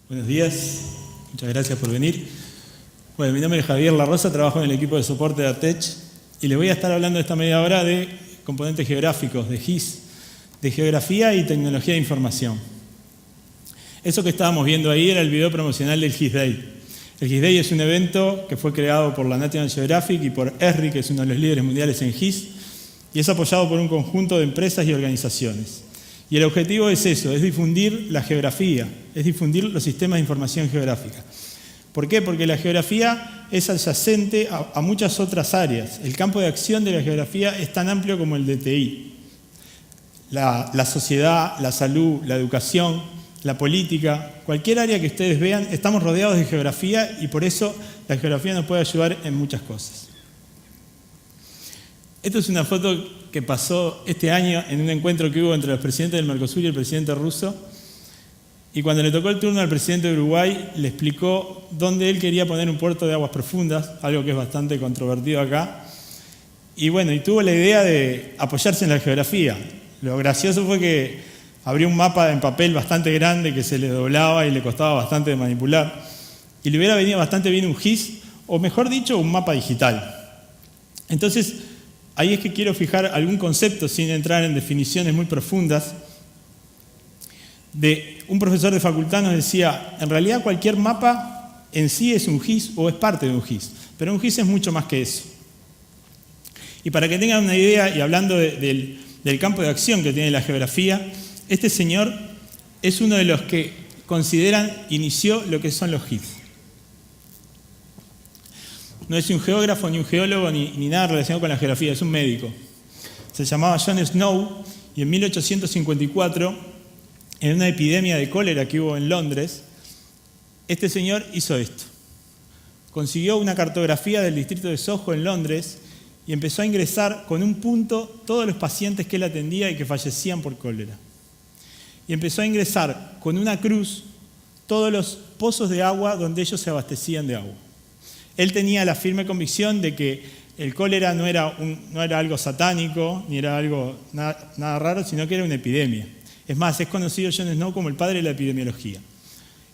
Buenos días, muchas gracias por venir. Bueno, mi nombre es Javier La Rosa, trabajo en el equipo de soporte de ATECH y les voy a estar hablando esta media hora de componentes geográficos, de GIS, de geografía y tecnología de información. Eso que estábamos viendo ahí era el video promocional del GIS Day. El GIS Day es un evento que fue creado por la National Geographic y por ESRI, que es uno de los líderes mundiales en GIS, y es apoyado por un conjunto de empresas y organizaciones. Y el objetivo es eso, es difundir la geografía, es difundir los sistemas de información geográfica. ¿Por qué? Porque la geografía es adyacente a muchas otras áreas. El campo de acción de la geografía es tan amplio como el de TI. La sociedad, la salud, la educación, la política, cualquier área que ustedes vean, estamos rodeados de geografía y por eso la geografía nos puede ayudar en muchas cosas. Esto es una foto que pasó este año en un encuentro que hubo entre los presidentes del Mercosur y el presidente ruso. Y cuando le tocó el turno al presidente de Uruguay, le explicó dónde él quería poner un puerto de aguas profundas, algo que es bastante controvertido acá. Y bueno, y tuvo la idea de apoyarse en la geografía. Lo gracioso fue que abrió un mapa en papel bastante grande que se le doblaba y le costaba bastante de manipular. Y le hubiera venido bastante bien un GIS, o mejor dicho, un mapa digital. Entonces, ahí es que quiero fijar algún concepto sin entrar en definiciones muy profundas. Un profesor de facultad nos decía, en realidad cualquier mapa en sí es un GIS o es parte de un GIS, pero un GIS es mucho más que eso. Y para que tengan una idea, y hablando del campo de acción que tiene la geografía, este señor es uno de los que inició lo que son los GIS. No es un geógrafo, ni un geólogo, ni nada relacionado con la geografía, es un médico. Se llamaba John Snow y en 1854, en una epidemia de cólera que hubo en Londres, este señor hizo esto. Consiguió una cartografía del distrito de Soho en Londres y empezó a ingresar con un punto todos los pacientes que él atendía y que fallecían por cólera. Y empezó a ingresar con una cruz todos los pozos de agua donde ellos se abastecían de agua. Él tenía la firme convicción de que el cólera no era algo satánico, ni era algo nada raro, sino que era una epidemia. Es más, es conocido John Snow como el padre de la epidemiología.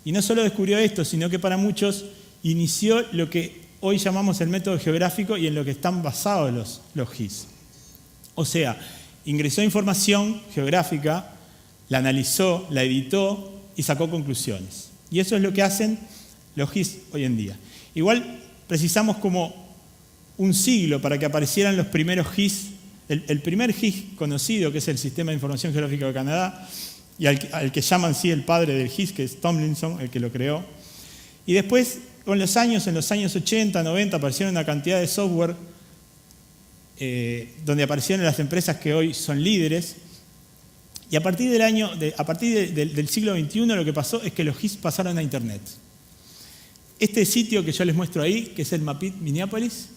Y no solo descubrió esto, sino que para muchos inició lo que hoy llamamos el método geográfico y en lo que están basados los GIS. O sea, ingresó información geográfica, la analizó, la editó y sacó conclusiones. Y eso es lo que hacen los GIS hoy en día. Igual precisamos como un siglo para que aparecieran los primeros GIS. El primer GIS conocido, que es el Sistema de Información Geográfica de Canadá, y al que llaman sí el padre del GIS, que es Tomlinson, el que lo creó. Y después, en los años 80, 90, aparecieron una cantidad de software donde aparecieron las empresas que hoy son líderes. Y a partir del siglo XXI lo que pasó es que los GIS pasaron a Internet. Este sitio que yo les muestro ahí, que es el Mapit Minneapolis,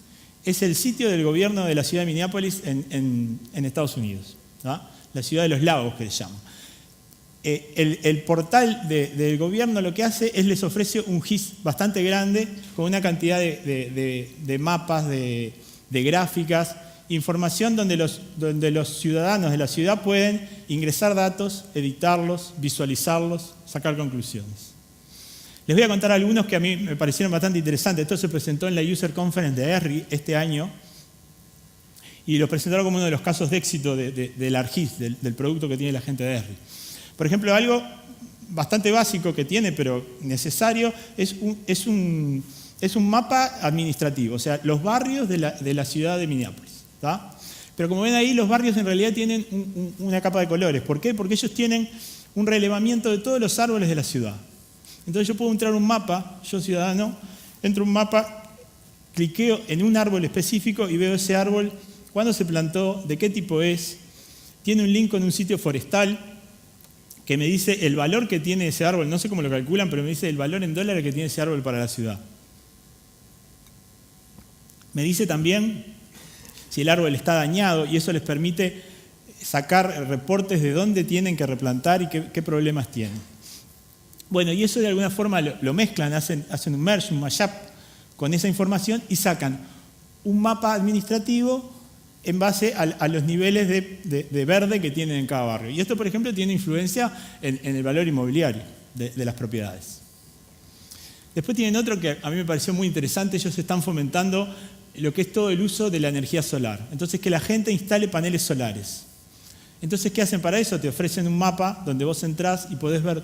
es el sitio del gobierno de la ciudad de Minneapolis en Estados Unidos, ¿no? La ciudad de los lagos que se llama. El portal del gobierno lo que hace es les ofrece un GIS bastante grande con una cantidad de mapas, de gráficas, información donde los ciudadanos de la ciudad pueden ingresar datos, editarlos, visualizarlos, sacar conclusiones. Les voy a contar algunos que a mí me parecieron bastante interesantes. Esto se presentó en la User Conference de ESRI este año y lo presentaron como uno de los casos de éxito del ARGIS, del producto que tiene la gente de ESRI. Por ejemplo, algo bastante básico que tiene, pero necesario, es un mapa administrativo, o sea, los barrios de la ciudad de Minneapolis, ¿tá? Pero como ven ahí, los barrios en realidad tienen una capa de colores. ¿Por qué? Porque ellos tienen un relevamiento de todos los árboles de la ciudad. Entonces yo puedo entrar a un mapa, yo ciudadano, entro a un mapa, cliqueo en un árbol específico y veo ese árbol, cuándo se plantó, de qué tipo es, tiene un link con un sitio forestal que me dice el valor que tiene ese árbol, no sé cómo lo calculan, pero me dice el valor en dólares que tiene ese árbol para la ciudad. Me dice también si el árbol está dañado y eso les permite sacar reportes de dónde tienen que replantar y qué problemas tienen. Bueno, y eso de alguna forma lo mezclan, hacen un merge, un mashup con esa información y sacan un mapa administrativo en base a los niveles de verde que tienen en cada barrio. Y esto, por ejemplo, tiene influencia en el valor inmobiliario de las propiedades. Después tienen otro que a mí me pareció muy interesante. Ellos están fomentando lo que es todo el uso de la energía solar. Entonces, que la gente instale paneles solares. Entonces, ¿qué hacen para eso? Te ofrecen un mapa donde vos entrás y podés ver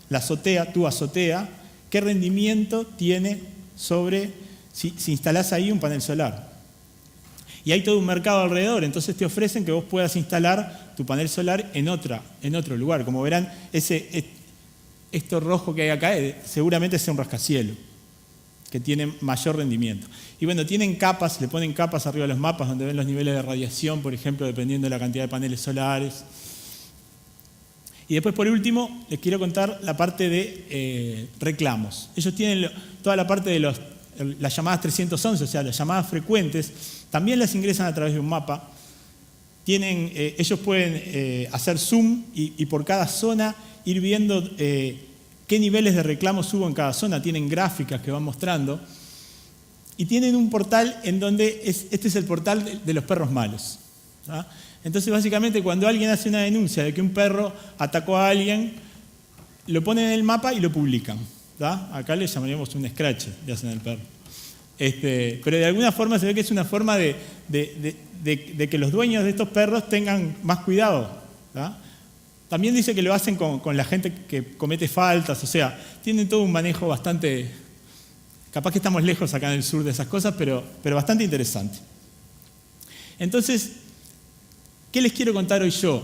la azotea, tu azotea, qué rendimiento tiene sobre si instalás ahí un panel solar. Y hay todo un mercado alrededor, entonces te ofrecen que vos puedas instalar tu panel solar en otro lugar. Como verán, esto rojo que hay acá seguramente sea un rascacielos, que tiene mayor rendimiento. Y bueno, tienen capas, le ponen capas arriba de los mapas donde ven los niveles de radiación, por ejemplo, dependiendo de la cantidad de paneles solares. Y después, por último, les quiero contar la parte de reclamos. Ellos tienen toda la parte de las llamadas 311, o sea, las llamadas frecuentes, también las ingresan a través de un mapa. Ellos pueden hacer zoom y por cada zona ir viendo qué niveles de reclamos hubo en cada zona. Tienen gráficas que van mostrando. Y tienen un portal en donde este es el portal de los perros malos. ¿Ah? Entonces, básicamente, cuando alguien hace una denuncia de que un perro atacó a alguien, lo ponen en el mapa y lo publican. ¿Ah? Acá le llamaríamos un scratch, le hacen al perro. Pero de alguna forma se ve que es una forma de que los dueños de estos perros tengan más cuidado. ¿Ah? También dice que lo hacen con la gente que comete faltas, o sea, tienen todo un manejo bastante... Capaz que estamos lejos acá en el sur de esas cosas, pero bastante interesante. Entonces, ¿qué les quiero contar hoy yo?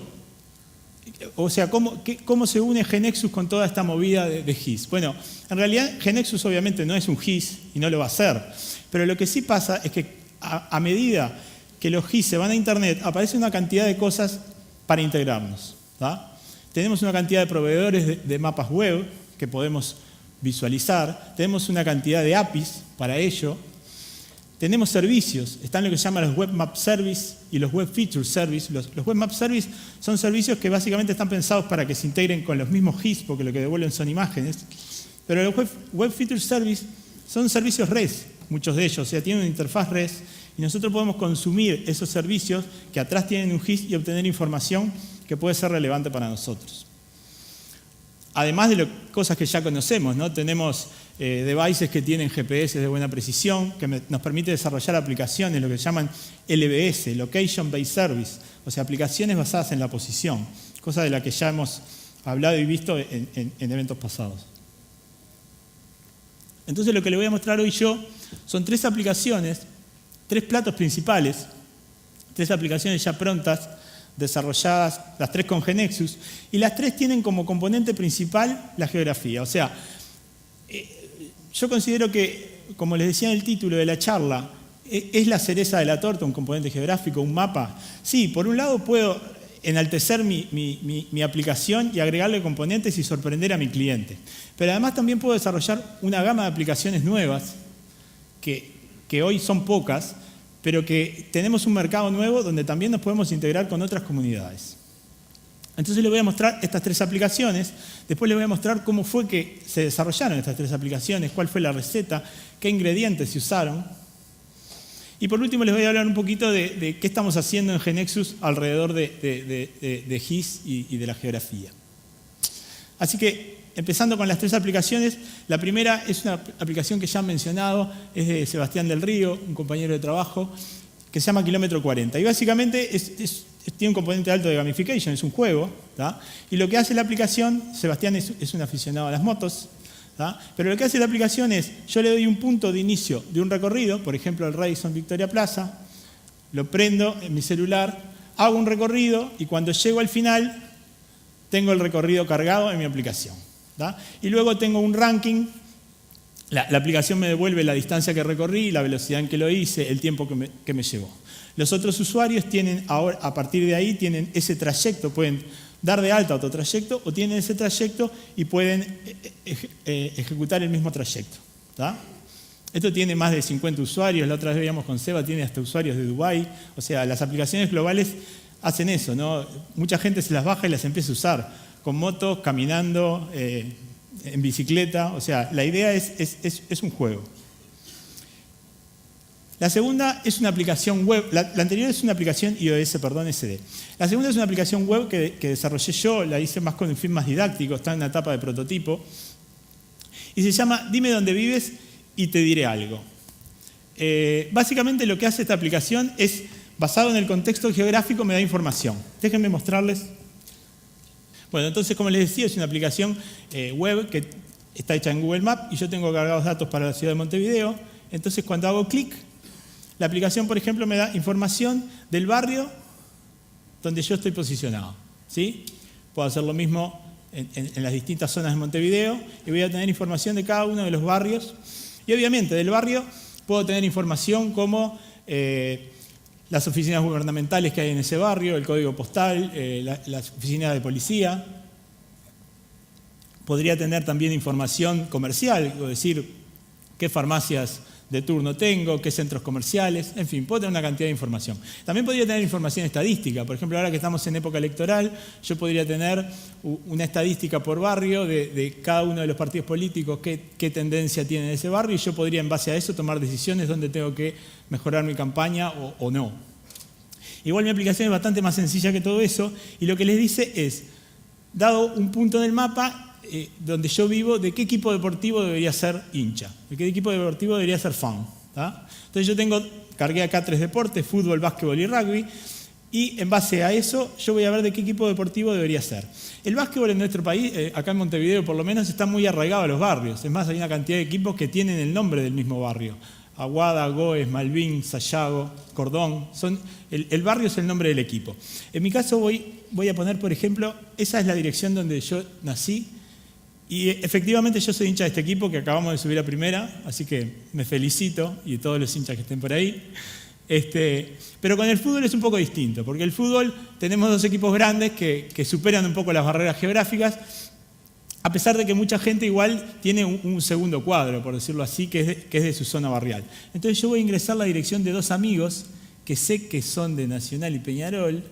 O sea, ¿cómo se une GeneXus con toda esta movida de GIS? Bueno, en realidad GeneXus obviamente no es un GIS y no lo va a ser, pero lo que sí pasa es que a medida que los GIS se van a Internet, aparece una cantidad de cosas para integrarnos. ¿Tá? Tenemos una cantidad de proveedores de mapas web que podemos visualizar, tenemos una cantidad de APIs para ello, tenemos servicios, están lo que se llaman los Web Map Service y los Web Feature Service. Los Web Map Service son servicios que básicamente están pensados para que se integren con los mismos GIS, porque lo que devuelven son imágenes. Pero los Web Feature Service son servicios REST, muchos de ellos, o sea, tienen una interfaz REST, y nosotros podemos consumir esos servicios que atrás tienen un GIS y obtener información que puede ser relevante para nosotros. Además de cosas que ya conocemos, ¿no? Tenemos devices que tienen GPS de buena precisión, que nos permite desarrollar aplicaciones, lo que llaman LBS, Location Based Service, o sea, aplicaciones basadas en la posición, cosa de la que ya hemos hablado y visto en eventos pasados. Entonces, lo que les voy a mostrar hoy yo son 3 aplicaciones, 3 platos principales, 3 aplicaciones ya prontas, desarrolladas, las 3 con GeneXus, y las 3 tienen como componente principal la geografía. O sea, yo considero que, como les decía en el título de la charla, es la cereza de la torta, un componente geográfico, un mapa. Sí, por un lado puedo enaltecer mi aplicación y agregarle componentes y sorprender a mi cliente. Pero además también puedo desarrollar una gama de aplicaciones nuevas, que hoy son pocas, pero que tenemos un mercado nuevo donde también nos podemos integrar con otras comunidades. Entonces les voy a mostrar estas 3 aplicaciones, después les voy a mostrar cómo fue que se desarrollaron estas 3 aplicaciones, cuál fue la receta, qué ingredientes se usaron. Y por último les voy a hablar un poquito de qué estamos haciendo en GeneXus alrededor de GIS y de la geografía. Así que, empezando con las 3 aplicaciones, la primera es una aplicación que ya han mencionado, es de Sebastián del Río, un compañero de trabajo, que se llama Kilómetro 40. Y básicamente tiene un componente alto de gamification, es un juego, ¿tá? Y lo que hace la aplicación, Sebastián es un aficionado a las motos, ¿tá? Pero lo que hace la aplicación es, yo le doy un punto de inicio de un recorrido, por ejemplo el Radisson Victoria Plaza, lo prendo en mi celular, hago un recorrido y cuando llego al final, tengo el recorrido cargado en mi aplicación. ¿Da? Y luego tengo un ranking, la aplicación me devuelve la distancia que recorrí, la velocidad en que lo hice, el tiempo que me llevó. Los otros usuarios tienen ahora, a partir de ahí, tienen ese trayecto, pueden dar de alta otro trayecto o tienen ese trayecto y pueden ejecutar el mismo trayecto. ¿Da? Esto tiene más de 50 usuarios, la otra vez veíamos con Seba, tiene hasta usuarios de Dubái, o sea, las aplicaciones globales hacen eso, ¿no? Mucha gente se las baja y las empieza a usar, con motos, caminando, en bicicleta. O sea, la idea es un juego. La segunda es una aplicación web. La anterior es una aplicación iOS, SD. La segunda es una aplicación web que desarrollé yo, la hice más con un fin más didáctico, está en una etapa de prototipo. Y se llama Dime dónde vives y te diré algo. Básicamente lo que hace esta aplicación es, basado en el contexto geográfico, me da información. Déjenme mostrarles. Bueno, entonces, como les decía, es una aplicación web que está hecha en Google Maps y yo tengo cargados datos para la ciudad de Montevideo. Entonces, cuando hago clic, la aplicación, por ejemplo, me da información del barrio donde yo estoy posicionado, ¿sí? Puedo hacer lo mismo en las distintas zonas de Montevideo y voy a tener información de cada uno de los barrios. Y obviamente del barrio puedo tener información como las oficinas gubernamentales que hay en ese barrio, el código postal, las oficinas de policía. Podría tener también información comercial, es decir, qué farmacias de turno tengo, qué centros comerciales, en fin, puedo tener una cantidad de información. También podría tener información estadística. Por ejemplo, ahora que estamos en época electoral, yo podría tener una estadística por barrio de cada uno de los partidos políticos, qué tendencia tiene en ese barrio, y yo podría en base a eso tomar decisiones donde tengo que mejorar mi campaña o no. Igual mi aplicación es bastante más sencilla que todo eso, y lo que les dice es, dado un punto en el mapa, donde yo vivo, de qué equipo deportivo debería ser hincha, de qué equipo deportivo debería ser fan. ¿Tá? Entonces yo cargué acá 3 deportes, fútbol, básquetbol y rugby, y en base a eso yo voy a ver de qué equipo deportivo debería ser. El básquetbol en nuestro país, acá en Montevideo por lo menos, está muy arraigado a los barrios. Es más, hay una cantidad de equipos que tienen el nombre del mismo barrio. Aguada, Goes, Malvin, Sayago, Cordón. El barrio es el nombre del equipo. En mi caso voy a poner, por ejemplo, esa es la dirección donde yo nací. Y efectivamente yo soy hincha de este equipo que acabamos de subir a primera, así que me felicito y todos los hinchas que estén por ahí. Pero con el fútbol es un poco distinto, porque el fútbol tenemos 2 equipos grandes que superan un poco las barreras geográficas, a pesar de que mucha gente igual tiene un segundo cuadro, por decirlo así, que es de su zona barrial. Entonces yo voy a ingresar la dirección de 2 amigos que sé que son de Nacional y Peñarol.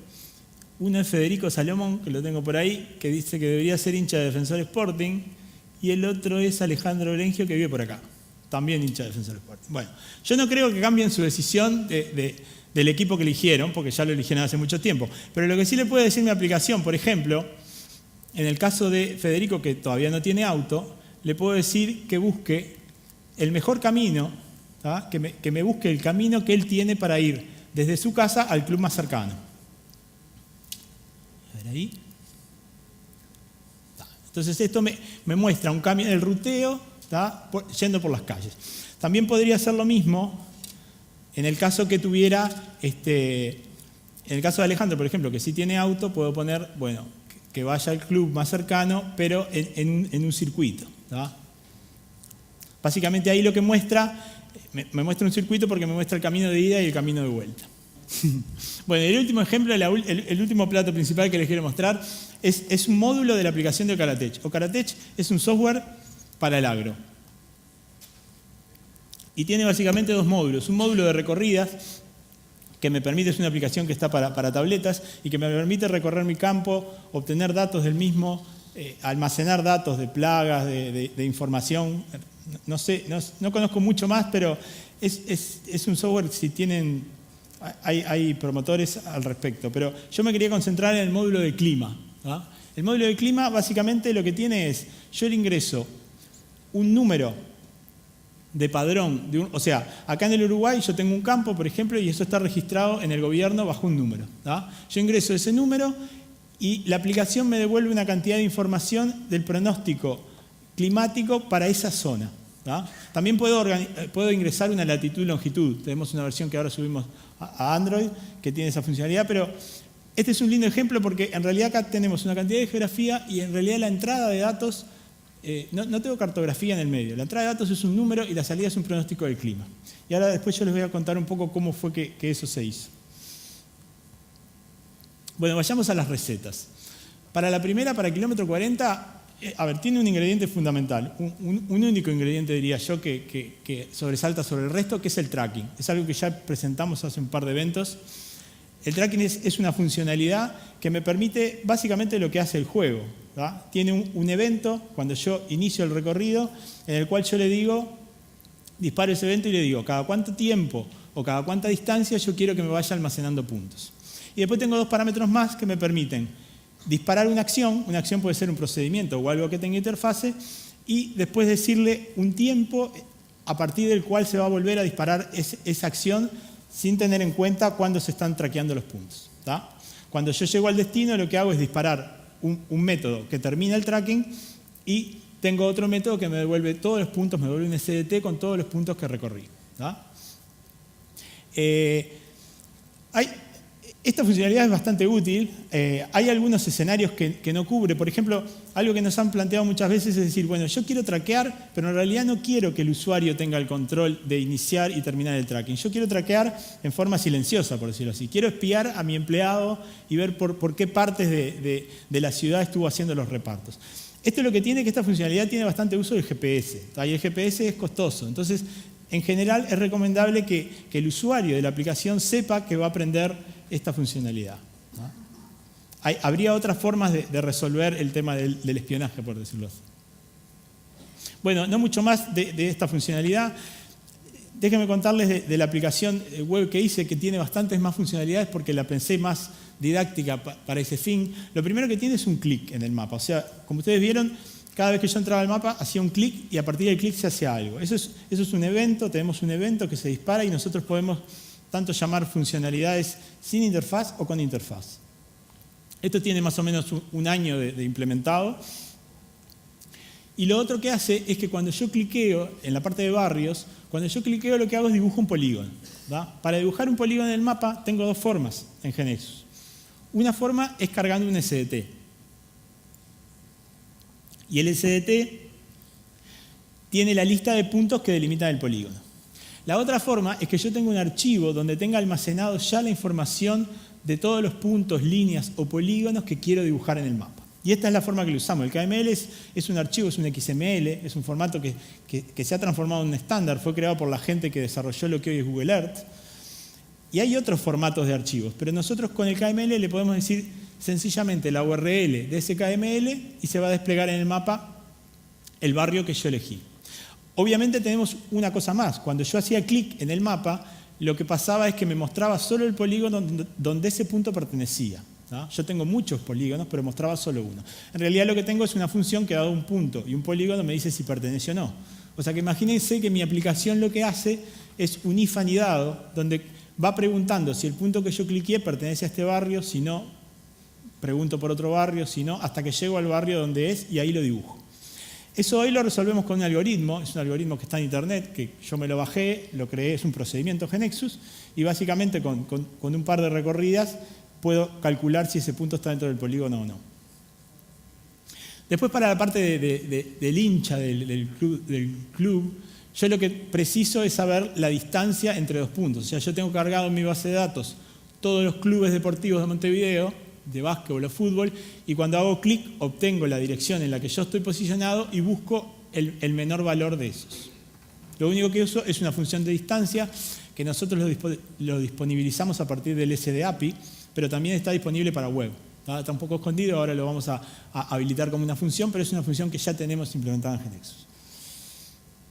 Uno es Federico Salomón, que lo tengo por ahí, que dice que debería ser hincha de Defensor Sporting, y el otro es Alejandro Orengio, que vive por acá, también hincha de Defensor Sporting. Bueno, yo no creo que cambien su decisión del equipo que eligieron, porque ya lo eligieron hace mucho tiempo, pero lo que sí le puede decir mi aplicación, por ejemplo, en el caso de Federico, que todavía no tiene auto, le puedo decir que busque el mejor camino, que me busque el camino que él tiene para ir desde su casa al club más cercano. Ahí. Entonces esto me muestra un cambio en el ruteo, yendo por las calles. También podría hacer lo mismo en el caso que tuviera, en el caso de Alejandro, por ejemplo, que sí tiene auto, puedo poner, bueno, que vaya al club más cercano, pero en un circuito. ¿Tá? Básicamente ahí lo que muestra, me muestra un circuito porque me muestra el camino de ida y el camino de vuelta. Bueno, el último ejemplo, el último plato principal que les quiero mostrar es un módulo de la aplicación de Ocaratech. Ocaratech es un software para el agro. Y tiene básicamente 2 módulos. Un módulo de recorridas, que me permite, es una aplicación que está para tabletas y que me permite recorrer mi campo, obtener datos del mismo, almacenar datos de plagas, de información. No sé, no conozco mucho más, pero es un software, si tienen... Hay promotores al respecto, pero yo me quería concentrar en el módulo de clima. ¿Ah? El módulo de clima básicamente lo que tiene es, yo le ingreso un número de padrón, o sea, acá en el Uruguay yo tengo un campo, por ejemplo, y eso está registrado en el gobierno bajo un número. ¿Ah? Yo ingreso ese número y la aplicación me devuelve una cantidad de información del pronóstico climático para esa zona. ¿Ah? También puedo ingresar una latitud y longitud. Tenemos una versión que ahora subimos a Android que tiene esa funcionalidad, pero este es un lindo ejemplo porque en realidad acá tenemos una cantidad de geografía y en realidad la entrada de datos, no tengo cartografía en el medio. La entrada de datos es un número y la salida es un pronóstico del clima. Y ahora después yo les voy a contar un poco cómo fue que eso se hizo. Bueno, vayamos a las recetas. Para la primera, para el kilómetro 40... tiene un ingrediente fundamental, un único ingrediente, diría yo, que sobresalta sobre el resto, que es el tracking. Es algo que ya presentamos hace un par de eventos. El tracking es una funcionalidad que me permite básicamente lo que hace el juego. ¿Tá? Tiene un evento, cuando yo inicio el recorrido, en el cual yo le digo, disparo ese evento y le digo, cada cuánto tiempo o cada cuánta distancia yo quiero que me vaya almacenando puntos. Y después tengo 2 parámetros más que me permiten disparar una acción puede ser un procedimiento o algo que tenga interfase, y después decirle un tiempo a partir del cual se va a volver a disparar esa acción sin tener en cuenta cuándo se están traqueando los puntos. ¿Tá? Cuando yo llego al destino, lo que hago es disparar un método que termina el tracking y tengo otro método que me devuelve todos los puntos, me devuelve un SDT con todos los puntos que recorrí. ¿Tá? Esta funcionalidad es bastante útil. Hay algunos escenarios que no cubre. Por ejemplo, algo que nos han planteado muchas veces es decir, bueno, yo quiero traquear, pero en realidad no quiero que el usuario tenga el control de iniciar y terminar el tracking. Yo quiero traquear en forma silenciosa, por decirlo así. Quiero espiar a mi empleado y ver por qué partes de la ciudad estuvo haciendo los repartos. Esto es lo que tiene, que esta funcionalidad tiene bastante uso del GPS. Y el GPS es costoso. Entonces, en general, es recomendable que el usuario de la aplicación sepa que va a aprender esta funcionalidad. ¿No? Habría otras formas de resolver el tema del espionaje, por decirlo así. Bueno, no mucho más de esta funcionalidad. Déjenme contarles de la aplicación web que hice, que tiene bastantes más funcionalidades porque la pensé más didáctica para ese fin. Lo primero que tiene es un clic en el mapa. O sea, como ustedes vieron, cada vez que yo entraba al mapa hacía un clic y a partir del clic se hace algo. Eso es un evento, tenemos un evento que se dispara y nosotros podemos tanto llamar funcionalidades sin interfaz o con interfaz. Esto tiene más o menos un año de implementado. Y lo otro que hace es que cuando yo cliqueo en la parte de barrios, cuando yo cliqueo lo que hago es dibujo un polígono. ¿Va? Para dibujar un polígono en el mapa tengo dos formas en GNexus. Una forma es cargando un SDT. Y el SDT tiene la lista de puntos que delimitan el polígono. La otra forma es que yo tenga un archivo donde tenga almacenado ya la información de todos los puntos, líneas o polígonos que quiero dibujar en el mapa. Y esta es la forma que lo usamos. El KML es un archivo, es un XML, es un formato que se ha transformado en un estándar, fue creado por la gente que desarrolló lo que hoy es Google Earth. Y hay otros formatos de archivos, pero nosotros con el KML le podemos decir sencillamente la URL de ese KML y se va a desplegar en el mapa el barrio que yo elegí. Obviamente tenemos una cosa más. Cuando yo hacía clic en el mapa, lo que pasaba es que me mostraba solo el polígono donde ese punto pertenecía. ¿No? Yo tengo muchos polígonos, pero mostraba solo uno. En realidad lo que tengo es una función que dado un punto y un polígono me dice si pertenece o no. O sea que imagínense que mi aplicación lo que hace es un if anidado, donde va preguntando si el punto que yo cliqué pertenece a este barrio, si no, pregunto por otro barrio, si no, hasta que llego al barrio donde es y ahí lo dibujo. Eso hoy lo resolvemos con un algoritmo, es un algoritmo que está en internet, que yo me lo bajé, lo creé, es un procedimiento GNexus, y básicamente con un par de recorridas puedo calcular si ese punto está dentro del polígono o no. Después para la parte del hincha, del club, yo lo que preciso es saber la distancia entre dos puntos. O sea, yo tengo cargado en mi base de datos todos los clubes deportivos de Montevideo, de básquetbol o fútbol, y cuando hago clic obtengo la dirección en la que yo estoy posicionado y busco el menor valor de esos. Lo único que uso es una función de distancia que nosotros lo disponibilizamos a partir del SDAPI, pero también está disponible para web. Está un poco escondido, ahora lo vamos a habilitar como una función, pero es una función que ya tenemos implementada en GNexus.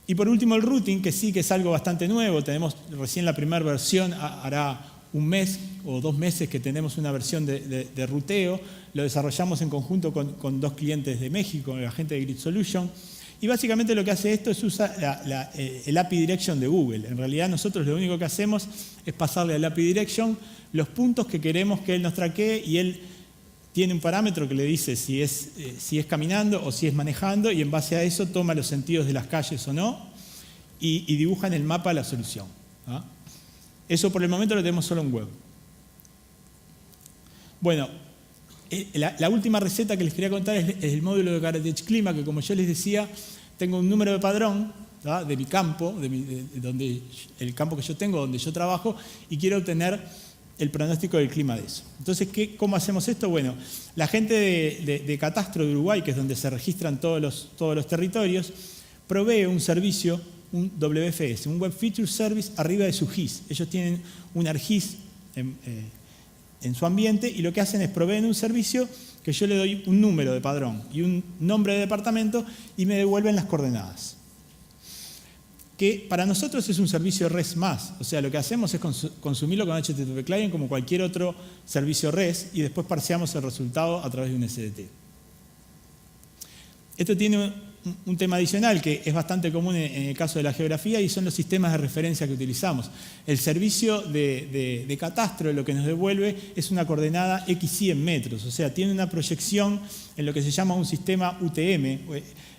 Y por último el routing, que sí que es algo bastante nuevo. Tenemos recién la primera versión, hará un mes o 2 meses que tenemos una versión de ruteo. Lo desarrollamos en conjunto con 2 clientes de México, la gente de Grid Solution. Y básicamente lo que hace esto es usar el API Direction de Google. En realidad nosotros lo único que hacemos es pasarle al API Direction los puntos que queremos que él nos traquee y él tiene un parámetro que le dice si es caminando o si es manejando y en base a eso toma los sentidos de las calles o no y dibuja en el mapa la solución. ¿Ah? Eso por el momento lo tenemos solo en web. Bueno, la última receta que les quería contar es el módulo de Karatech Clima, que como yo les decía, tengo un número de padrón, ¿tá?, de mi campo, el campo que yo tengo, donde yo trabajo, y quiero obtener el pronóstico del clima de eso. Entonces, ¿cómo hacemos esto? Bueno, la gente de Catastro de Uruguay, que es donde se registran todos los territorios, provee un servicio, un WFS, un Web Feature Service, arriba de su GIS. Ellos tienen un ArcGIS en su ambiente y lo que hacen es proveen un servicio que yo le doy un número de padrón y un nombre de departamento y me devuelven las coordenadas. Que para nosotros es un servicio REST más. O sea, lo que hacemos es consumirlo con HTTP Client como cualquier otro servicio REST y después parseamos el resultado a través de un SDT. Esto tiene un tema adicional que es bastante común en el caso de la geografía y son los sistemas de referencia que utilizamos. El servicio de catastro lo que nos devuelve es una coordenada XY en metros, o sea, tiene una proyección en lo que se llama un sistema UTM.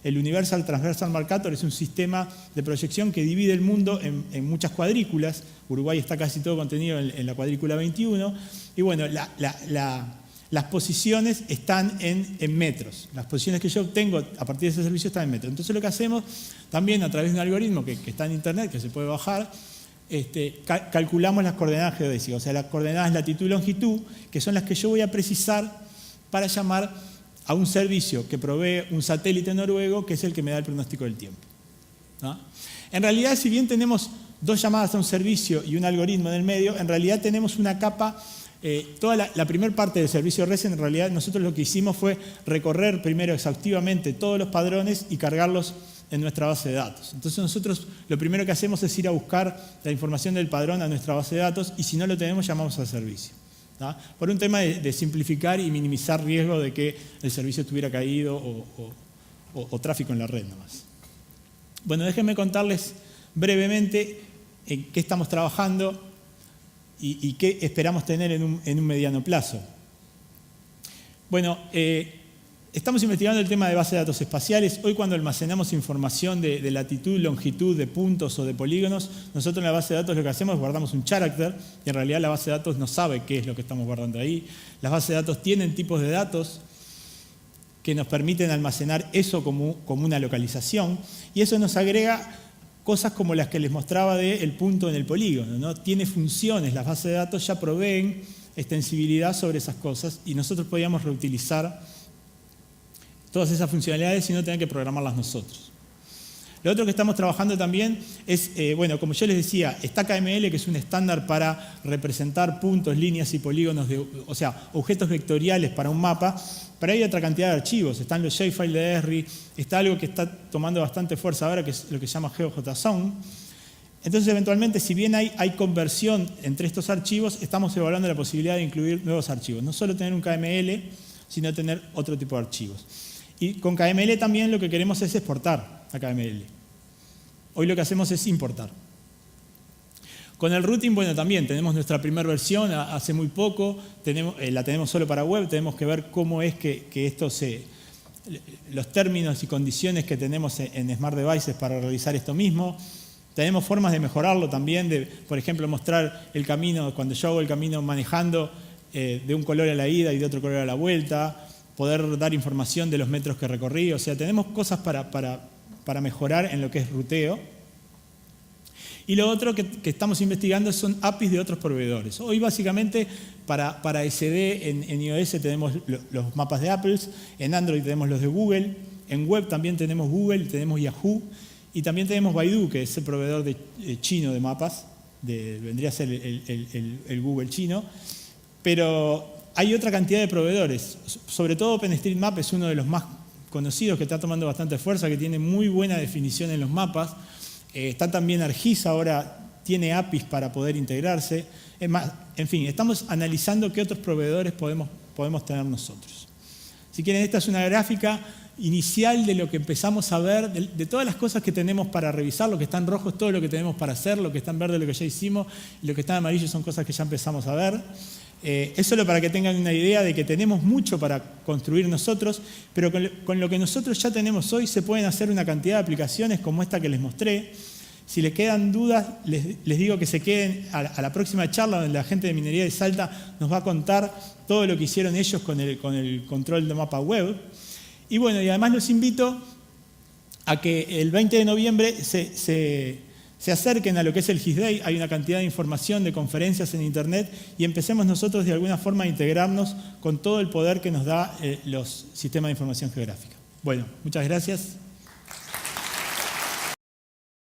El Universal Transversal Mercator es un sistema de proyección que divide el mundo en muchas cuadrículas. Uruguay está casi todo contenido en la cuadrícula 21. Y bueno, las posiciones están en metros. Las posiciones que yo obtengo a partir de ese servicio están en metros. Entonces lo que hacemos también a través de un algoritmo que está en internet, que se puede bajar, calculamos las coordenadas geodésicas, o sea, las coordenadas latitud y longitud, que son las que yo voy a precisar para llamar a un servicio que provee un satélite noruego, que es el que me da el pronóstico del tiempo, ¿no? En realidad, si bien tenemos dos llamadas a un servicio y un algoritmo en el medio, en realidad tenemos una capa. Toda la primera parte del servicio RESEN, en realidad nosotros lo que hicimos fue recorrer primero exhaustivamente todos los padrones y cargarlos en nuestra base de datos. Entonces nosotros lo primero que hacemos es ir a buscar la información del padrón a nuestra base de datos y si no lo tenemos llamamos al servicio, ¿no? Por un tema de simplificar y minimizar riesgo de que el servicio estuviera caído o tráfico en la red nomás. Bueno, déjenme contarles brevemente en qué estamos trabajando y qué esperamos tener en un mediano plazo. Bueno, estamos investigando el tema de bases de datos espaciales. Hoy cuando almacenamos información de latitud, longitud, de puntos o de polígonos, nosotros en la base de datos lo que hacemos es guardamos un character y en realidad la base de datos no sabe qué es lo que estamos guardando ahí. Las bases de datos tienen tipos de datos que nos permiten almacenar eso como una localización y eso nos agrega cosas como las que les mostraba del punto en el polígono, ¿no? Tiene funciones, las bases de datos ya proveen extensibilidad sobre esas cosas y nosotros podíamos reutilizar todas esas funcionalidades y no tener que programarlas nosotros. Lo otro que estamos trabajando también es, bueno, como yo les decía, está KML, que es un estándar para representar puntos, líneas y polígonos, o sea, objetos vectoriales para un mapa, pero hay otra cantidad de archivos. Están los J-File de Esri, está algo que está tomando bastante fuerza ahora, que es lo que se llama GeoJSON. Entonces, eventualmente, si bien hay conversión entre estos archivos, estamos evaluando la posibilidad de incluir nuevos archivos. No solo tener un KML, sino tener otro tipo de archivos. Y con KML también lo que queremos es exportar a KML. Hoy lo que hacemos es importar. Con el routing, bueno, también tenemos nuestra primera versión hace muy poco, la tenemos solo para web, tenemos que ver cómo es que esto los términos y condiciones que tenemos en Smart Devices para realizar esto mismo. Tenemos formas de mejorarlo también, de, por ejemplo, mostrar el camino, cuando yo hago el camino manejando de un color a la ida y de otro color a la vuelta, poder dar información de los metros que recorrí, o sea, tenemos cosas para mejorar en lo que es ruteo. Y lo otro que estamos investigando son APIs de otros proveedores. Hoy básicamente para SD en iOS tenemos los mapas de Apple, en Android tenemos los de Google, en web también tenemos Google, tenemos Yahoo y también tenemos Baidu, que es el proveedor chino de mapas, vendría a ser el Google chino, pero hay otra cantidad de proveedores, sobre todo OpenStreetMap es uno de los más conocidos que está tomando bastante fuerza, que tiene muy buena definición en los mapas. Está también ArcGIS, ahora tiene APIs para poder integrarse. Es más, en fin, estamos analizando qué otros proveedores podemos tener nosotros. Si quieren, esta es una gráfica inicial de lo que empezamos a ver, de todas las cosas que tenemos para revisar. Lo que está en rojo es todo lo que tenemos para hacer, lo que está en verde es lo que ya hicimos, y lo que está en amarillo son cosas que ya empezamos a ver. Es solo para que tengan una idea de que tenemos mucho para construir nosotros, pero con lo que nosotros ya tenemos hoy se pueden hacer una cantidad de aplicaciones como esta que les mostré. Si les quedan dudas, les digo que se queden a la próxima charla donde la gente de Minería de Salta nos va a contar todo lo que hicieron ellos con el control de mapa web. Y bueno, y además los invito a que el 20 de noviembre se acerquen a lo que es el GIS Day. Hay una cantidad de información, de conferencias en internet y empecemos nosotros de alguna forma a integrarnos con todo el poder que nos da los sistemas de información geográfica. Bueno, muchas gracias.